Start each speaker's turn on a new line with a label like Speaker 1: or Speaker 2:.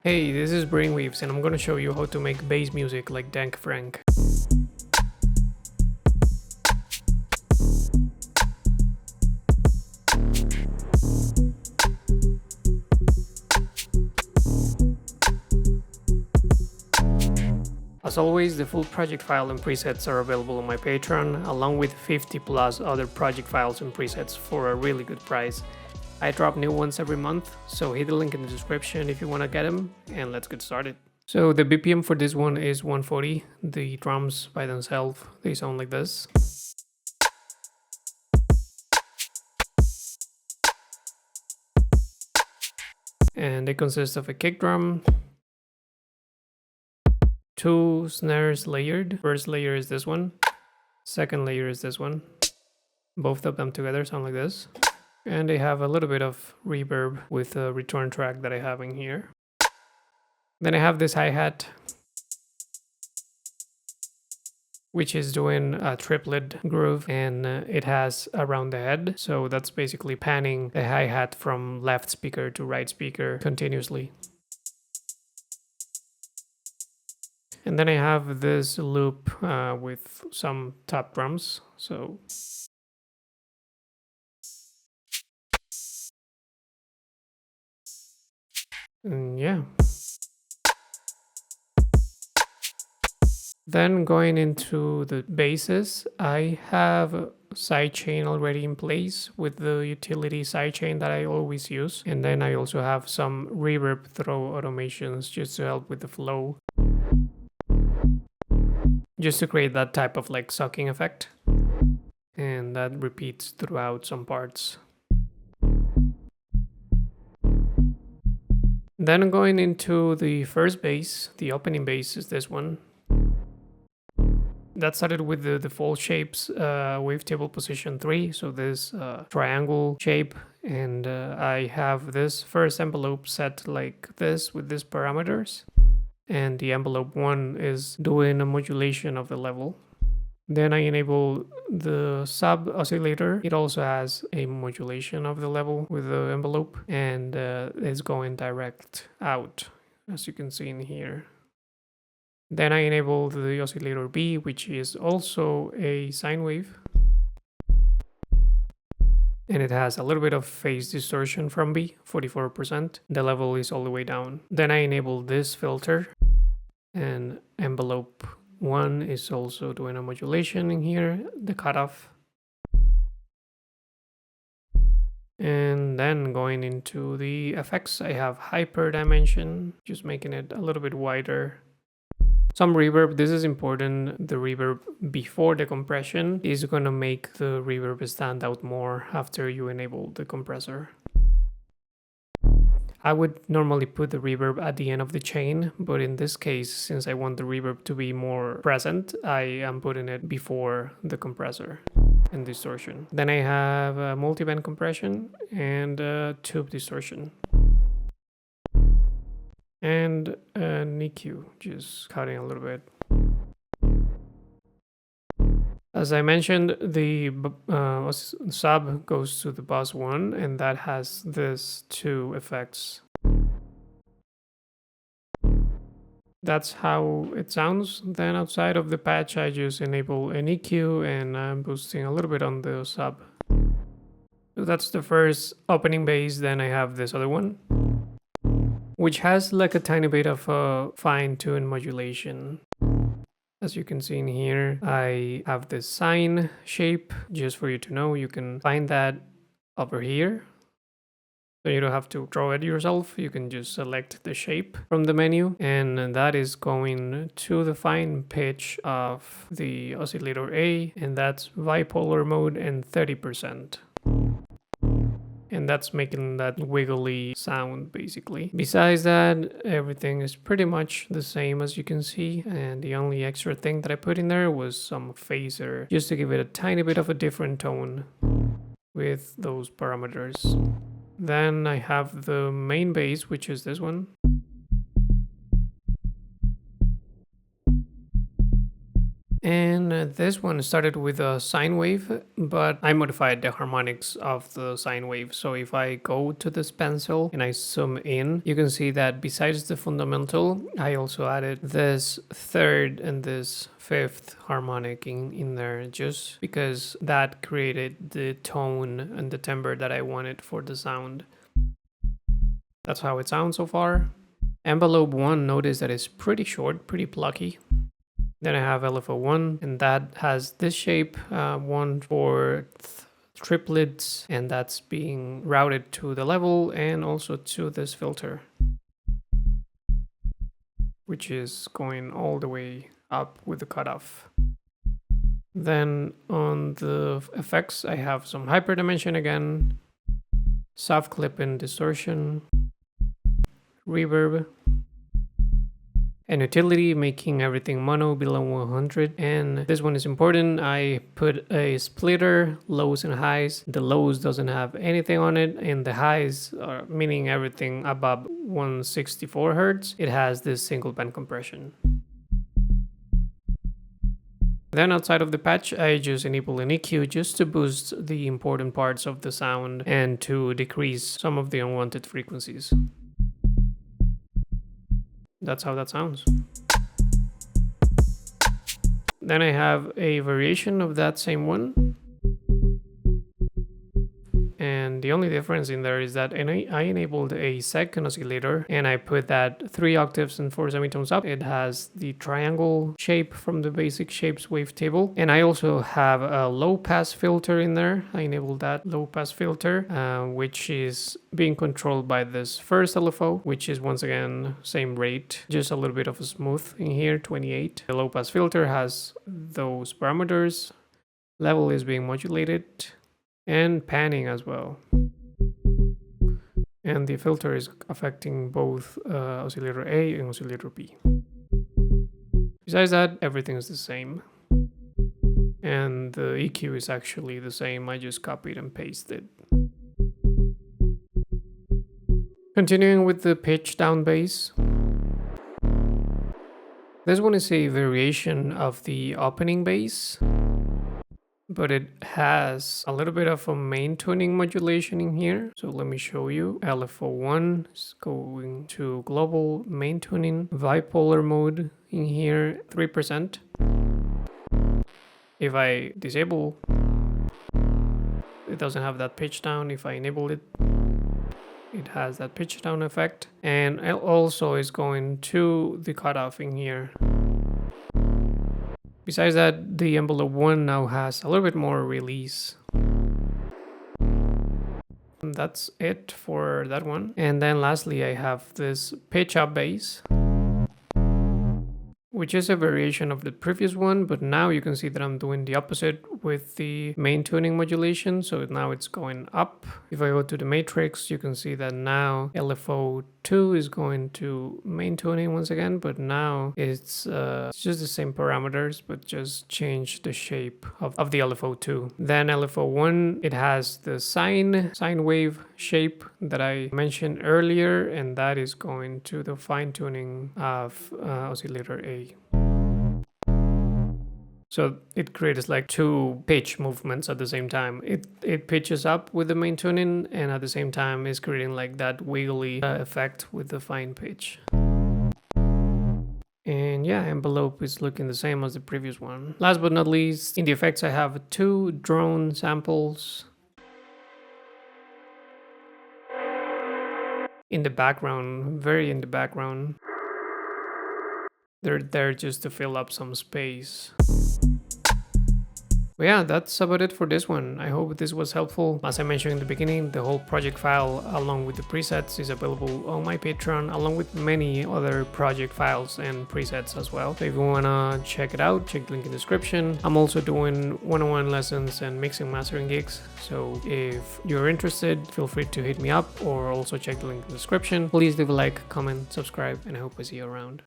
Speaker 1: Hey, this is Brainwaves and I'm gonna show you how to make bass music like Dank Frank. As always, the full project file and presets are available on my Patreon, along with 50 plus other project files and presets for a really good price. I drop new ones every month, so hit the link in the description if you want to get them, and let's get started. So the BPM for this one is 140. The drums by themselves, they sound like this. And they consist of a kick drum, two snares layered. First layer is this one, second layer is this one. Both of them together sound like this. And they have a little bit of reverb with a return track that I have in here. Then I have this hi-hat, which is doing a triplet groove, and it has around the head. So that's basically panning the hi-hat from left speaker to right speaker continuously. And then I have this loop with some top drums. So yeah. Then going into the basses, I have a sidechain already in place with the utility sidechain that I always use. And then I also have some reverb throw automations just to help with the flow. Just to create that type of like sucking effect. And that repeats throughout some parts. Then going into the first bass, the opening bass is this one. That started with the default shapes, wavetable position 3, so this triangle shape, and I have this first envelope set like this with these parameters, and the envelope 1 is doing a modulation of the level. Then I enable the sub oscillator. It also has a modulation of the level with the envelope, and it's going direct out, as you can see in here. Then I enable the oscillator B, which is also a sine wave. And it has a little bit of phase distortion from B, 44%. The level is all the way down. Then I enable this filter, and envelope 1 is also doing a modulation in here, the cutoff. And then going into the effects, I have hyper dimension, just making it a little bit wider. Some reverb, this is important. The reverb before the compression is going to make the reverb stand out more after you enable the compressor. I would normally put the reverb at the end of the chain, but in this case, since I want the reverb to be more present, I am putting it before the compressor and distortion. Then I have a multiband compression and a tube distortion. And an EQ, just cutting a little bit. As I mentioned, the sub goes to the bus 1, and that has these two effects. That's how it sounds. Then outside of the patch, I just enable an EQ, and I'm boosting a little bit on the sub. So that's the first opening bass. Then I have this other one, which has like a tiny bit of a fine-tuned modulation. As you can see in here, I have this sine shape. Just for you to know, you can find that over here. So you don't have to draw it yourself. You can just select the shape from the menu, and that is going to the fine pitch of the oscillator A, and that's bipolar mode and 30%. And that's making that wiggly sound, basically. Besides that, everything is pretty much the same, as you can see. And the only extra thing that I put in there was some phaser, just to give it a tiny bit of a different tone with those parameters. Then I have the main bass, which is this one. And this one started with a sine wave, but I modified the harmonics of the sine wave. So if I go to this pencil and I zoom in, you can see that besides the fundamental, I also added this third and this fifth harmonic in there, just because that created the tone and the timbre that I wanted for the sound. That's how it sounds so far. Envelope 1, notice that it's pretty short, pretty plucky. Then I have LFO1, and that has this shape, 1/4 triplets, and that's being routed to the level and also to this filter, which is going all the way up with the cutoff. Then on the effects, I have some hyperdimension again, soft clip and distortion, reverb, and utility, making everything mono below 100. And this one is important. I put a splitter, lows and highs. The lows doesn't have anything on it, and the highs, meaning everything above 164 Hertz, it has this single band compression. Then outside of the patch, I just enable an EQ just to boost the important parts of the sound and to decrease some of the unwanted frequencies. That's how that sounds. Then I have a variation of that same one. And the only difference in there is that I enabled a second oscillator and I put that 3 octaves and 4 semitones up. It has the triangle shape from the basic shapes wavetable. And I also have a low pass filter in there. I enabled that low pass filter, which is being controlled by this first LFO, which is once again same rate, just a little bit of a smooth in here, 28. The low pass filter has those parameters. Level is being modulated, and panning as well. And the filter is affecting both oscillator A and oscillator B. Besides that, everything is the same. And the EQ is actually the same, I just copied and pasted. Continuing with the pitch down bass. This one is a variation of the opening bass, but it has a little bit of a main tuning modulation in here. So let me show you. LFO1 is going to global main tuning, bipolar mode in here, 3%. If I disable, it doesn't have that pitch down. If I enable it, it has that pitch down effect. And it also is going to the cutoff in here. Besides that, the envelope 1 now has a little bit more release. And that's it for that one. And then lastly, I have this pitch up bass, which is a variation of the previous one, but now you can see that I'm doing the opposite with the main tuning modulation. So now it's going up. If I go to the matrix, you can see that now LFO2 is going to main tuning once again, but now it's just the same parameters, but just change the shape of the LFO2. Then LFO1, it has the sine wave shape that I mentioned earlier, and that is going to the fine tuning of oscillator A. So it creates like 2 pitch movements at the same time. It pitches up with the main tuning, and at the same time is creating like that wiggly effect with the fine pitch. And yeah, envelope is looking the same as the previous one. Last but not least, in the effects I have 2 drone samples in the background, very in the background. They're there just to fill up some space. But yeah, that's about it for this one. I hope this was helpful. As I mentioned in the beginning, the whole project file along with the presets is available on my Patreon, along with many other project files and presets as well. So if you wanna check it out, check the link in the description. I'm also doing one-on-one lessons and mixing mastering gigs. So if you're interested, feel free to hit me up or also check the link in the description. Please leave a like, comment, subscribe, and I hope I see you around.